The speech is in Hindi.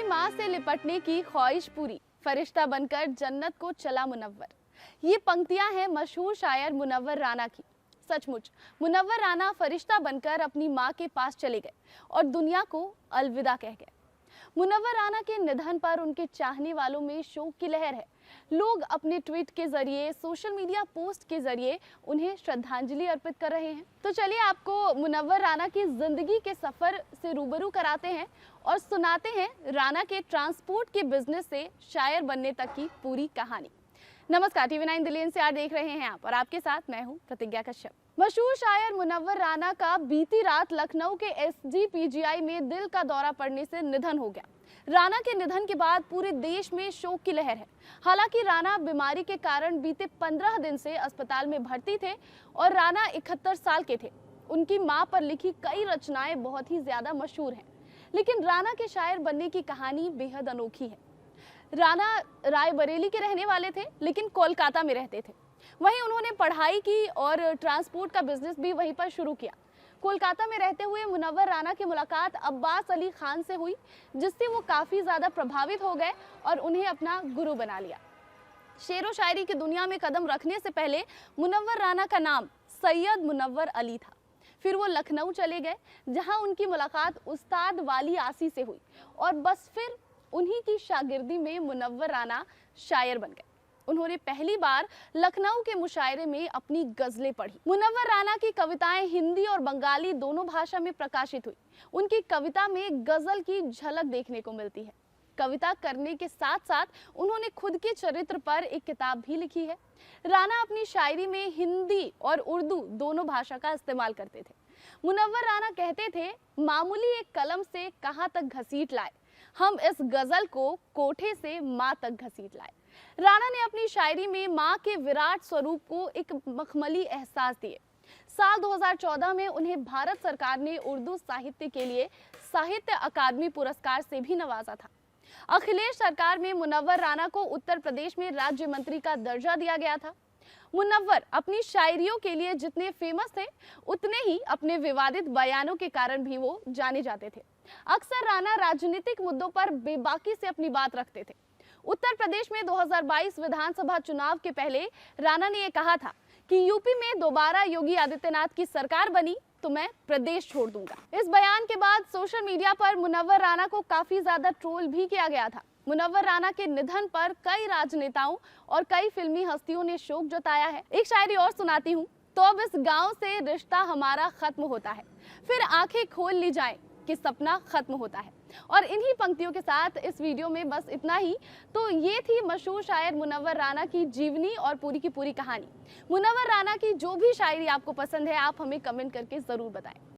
अपनी माँ से लिपटने की ख्वाहिश पूरी, फरिश्ता बनकर जन्नत को चला मुनव्वर। ये पंक्तियां हैं मशहूर शायर मुनव्वर राना की। सचमुच मुनव्वर राना फरिश्ता बनकर अपनी माँ के पास चले गए और दुनिया को अलविदा कह गए। मुनव्वर राना के निधन पर उनके चाहने वालों में शोक की लहर है। लोग अपने ट्वीट के जरिए, सोशल मीडिया पोस्ट के जरिए उन्हें श्रद्धांजलि अर्पित कर रहे हैं। तो चलिए आपको मुनव्वर राना की जिंदगी के सफर से रूबरू कराते हैं और सुनाते हैं राना के ट्रांसपोर्ट के बिजनेस से शायर बनने तक की पूरी कहानी। नमस्कार, TV9 दिल्ली NCR देख रहे हैं आप और आपके साथ मैं हूं प्रतिज्ञा कश्यप। मशहूर शायर मुनव्वर राना का बीती रात लखनऊ के SGPGI में दिल का दौरा पड़ने से निधन हो गया। राना के निधन के बाद पूरे देश में शोक की लहर है। हालांकि राना बीमारी के कारण बीते 15 दिन से अस्पताल में भर्ती थे और राना 71 साल के थे। उनकी मां पर लिखी कई रचनाएं बहुत ही ज्यादा मशहूर हैं, लेकिन राना के शायर बनने की कहानी बेहद अनोखी है। राना रायबरेली के रहने वाले थे, लेकिन कोलकाता में रहते थे। वहीं उन्होंने पढ़ाई की और ट्रांसपोर्ट का बिजनेस भी वहीं पर शुरू किया। कोलकाता में रहते हुए मुनव्वर राना की मुलाकात अब्बास अली खान से हुई, जिससे वो काफ़ी ज़्यादा प्रभावित हो गए और उन्हें अपना गुरु बना लिया। शेर व शायरी की दुनिया में कदम रखने से पहले मुनव्वर राना का नाम सैयद मुनव्वर अली था। फिर वो लखनऊ चले गए, जहां उनकी मुलाकात उस्ताद वाली आसी से हुई और बस फिर उन्हीं की शागिर्दी में मुनव्वर राना शायर बन गए। उन्होंने पहली बार लखनऊ के मुशायरे में अपनी गजलें पढ़ी। मुनव्वर राना की कविताएं हिंदी और बंगाली दोनों भाषा में प्रकाशित हुई। उनकी कविता में गजल की झलक देखने को मिलती है। कविता करने के साथ साथ उन्होंने खुद के चरित्र पर एक किताब भी लिखी है। राना अपनी शायरी में हिंदी और उर्दू दोनों भाषा का इस्तेमाल करते थे। मुनव्वर राना कहते थे, मामूली एक कलम से कहाँ तक घसीट लाए, हम इस गजल को कोठे से माँ तक घसीट लाए। राना ने अपनी शायरी में माँ के विराट स्वरूप को एक मखमली एहसास दिए। साल 2014 में उन्हें भारत सरकार ने उर्दू साहित्य के लिए साहित्य अकादमी पुरस्कार से भी नवाजा था। अखिलेश सरकार में मुनव्वर राना को उत्तर प्रदेश में राज्य मंत्री का दर्जा दिया गया था। मुनव्वर अपनी शायरियों के लिए जितने फेमस थे, उतने ही अपने विवादित बयानों के कारण भी वो जाने जाते थे। अक्सर राना राजनीतिक मुद्दों पर बेबाकी से अपनी बात रखते थे। उत्तर प्रदेश में 2022 विधानसभा चुनाव के पहले राना ने यह कहा था कि यूपी में दोबारा योगी आदित्यनाथ की सरकार बनी तो मैं प्रदेश छोड़ दूंगा। इस बयान के बाद सोशल मीडिया पर मुनव्वर राना को काफी ज्यादा ट्रोल भी किया गया था। मुनव्वर राना के निधन पर कई राजनेताओं और कई फिल्मी हस्तियों ने शोक जताया है। एक शायरी और सुनाती हूँ। तो अब इस गांव से रिश्ता हमारा खत्म होता है, फिर आंखें खोल ली जाए कि सपना खत्म होता है। और इन्हीं पंक्तियों के साथ इस वीडियो में बस इतना ही। तो ये थी मशहूर शायर मुनव्वर राना की जीवनी और पूरी की पूरी कहानी। मुनव्वर राना की जो भी शायरी आपको पसंद है, आप हमें कमेंट करके जरूर बताएं।